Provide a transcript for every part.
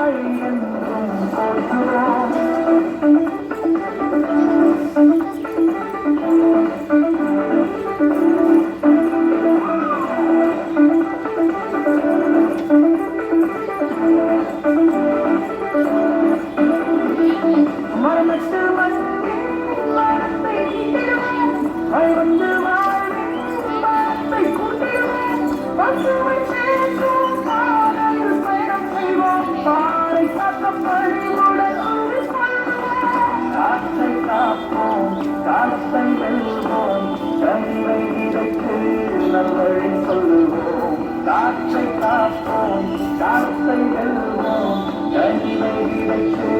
துணிப்பாய் என்றும் போற்றுவோம். மரமட்டு மண்ணின் மரத்தை நீட்டிடுவோம். மரமட்டு மண்ணின் மரத்தை கூட்டிடுவோம். பசுமை சேர்க்கும் பாதையில் பயணம் செய்வோம். பாறை காக்க பணிவுடன் கொள்வோம். காற்றை காப்போம், காற்றை வெல்வோம். கனிவை விதைத்து நல்வழி சொல்லுவோம். காற்றை காப்போம், காற்றை வெல்வோம். கனிவை விதைத்து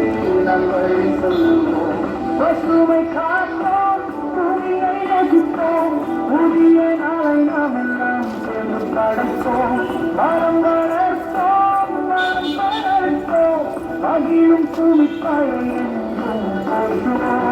நல்வழி சொல்லுவோம். பசுமை காப்போம், பூமியை ரசிப்போம். புதிய நாளை நாம் எல்லாம் சேர்ந்து படைப்போம். மரம் வளர்ப்போம், மரம் வளர்ப்போம். மகிழும் துணிப்பாயை என்றும் போற்றுவோம்.